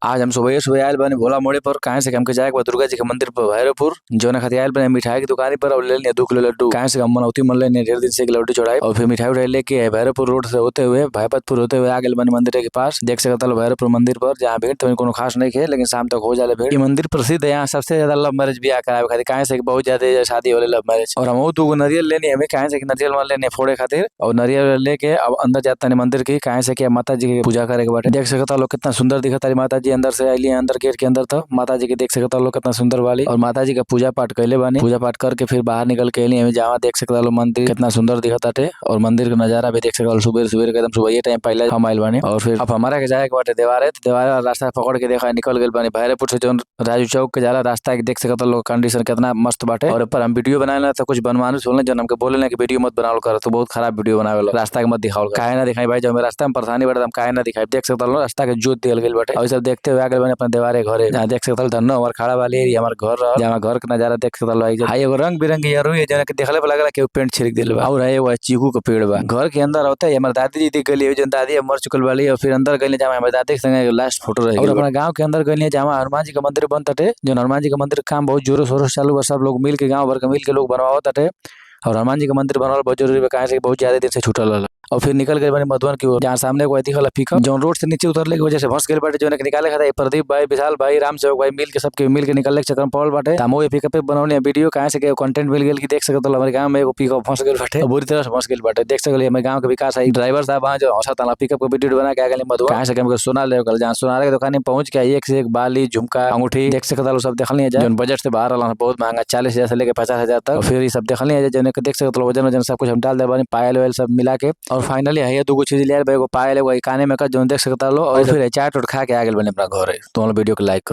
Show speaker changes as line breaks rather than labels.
आज हम सुबह सुबह आयल बने भोला मोड़े पर कहाँ से हमके जाए दुर्गा जी के मंदिर पर भैरवपुर जो ना खातिर आयल बने मिठाई की दुकान पर और ले लिया 2 किलो लड्डू कहाँ से हम मनौती मन लेने 1.5 दिन से एक लड्डू चढ़ाए और फिर मिठाई उठाई लेके भैरवपुर रोड से होते हुए भाईपतपुर होते हुए आगे बने मंदिर के पास देख सकता भैरवपुर मंदिर पर जहाँ भीड़ तो कोनो खास नहीं है लेकिन शाम तक हो जाए भीड़। ये मंदिर प्रसिद्ध है, यहाँ सबसे ज्यादा लव मैरिज भी आकर खातिर कहाँ से बहुत ज्यादा शादी हो लव मैरिज। और हम 2 नरियल लेने हमें कहाँ से नरियल मान लेने फोड़े खातिर और नरियल लेके अब अंदर जाता है मंदिर की कहाँ से क्या माता जी की पूजा करे के बाटे। देख सकता लोग कितना सुंदर दिखता है माता जी अंदर से आइली अंदर गेट के अंदर था माता जी के देख सकता लोग कितना सुंदर वाली और माता जी का पूजा पाठ कैले बानी। पूजा पाठ करके फिर बाहर निकल के हमें जहाँ देख सकता लोग मंदिर कितना सुंदर दिखता थे और मंदिर का नजारा भी देख सकता सुबह सुबह एकदम सुबह ये टाइम पहले हम आइल बानी। और फिर अब हमारा के जाए के बाटे देवार है देवार रास्ता पकड़ के देखा निकल गए बानी भैरवपुर से जो राजू चौक के जाला रास्ता के देख सकता लोग कंडीशन कितना मस्त बाटे। और ऊपर हम वीडियो बनाए तो कुछ बनवाने सुनले जो हमके बोले कि वीडियो मत बनाओ कर तो बहुत खराब वीडियो बनावे रास्ता के मत दिखाओ काहे ना दिखाई भाई जो हमें रास्ता में परेशानी बढ़ता हम काहे ना दिखाई देख सकता लोग रास्ता के जोत दिल गई बाटे और सब देखते हुए आगे बने अपने देवारे घरे जहाँ देख सकता धनो हमार खड़ा वाली एरिया हमार घर रहा जहाँ घर का नजारा देख सकता लोग हाई एगो रंग बिरंगी यारू है जना के देखले पे लगला कि पेंट छिड़क दिल बा और है वो चीकू का पेड़ बा। घर के अंदर होता है हमार दादी जी दिख गई जो दादी मर चुकल वाली और फिर अंदर गई जहाँ हमारे दादी के संगे लास्ट फोटो रही और अपना गांव के अंदर गई जहाँ हनुमान जी का मंदिर बनता है जो हनुमान जी का मंदिर काम बहुत जोरों शोरों से चालू बा सब लोग मिल के गाँव भर के मिल के लोग बनवाता है और हनुमान जी का मंदिर बनवाना बहुत जरूरी है कहाँ से बहुत ज्यादा दिन से छूटल रहा। और फिर निकल गए बने मधुबन की ओर जहाँ सामने को दिखल पिकअप जो रोड से नीचे उतरले की वजह से फंस गए बाटे जो निकाले खाता प्रदीप भाई विशाल भाई राम सेवक भाई मिल के सबके मिल के निकलने के चक्कर में पड़ल बाटे हम ये पिकअप बनौने वीडियो कहाँ से कंटेंट मिल गया कि देख सकते हमारे गांव में एगो पिकअप फंस गए बाटे बुरी तरह से फंस गए बाटे देख सकते हमारे गांव के विकास है ड्राइवर साहब वहाँ जो हंसा पिकअप को वीडियो बना के आगे मधुबन कहाँ से सोना ले जहाँ सोनार की दुकान में पहुंच के एक से एक बाली झुमका अंगूठी देख सकता सब देखल जो बजट से बाहर रहा बहुत महंगा 40,000 से लेकर 50,000 तक फिर ये सब देखल जो देख सकते वजन वजन सब कुछ हम डाल दे पायल वायल सब मिला के और फाइनली है 2 चीज लिया पायल एगो काने में का जो देख सकता लो और फिर चाट उठ खा के आ गए बने अपना घर है तो वीडियो को लाइक कर।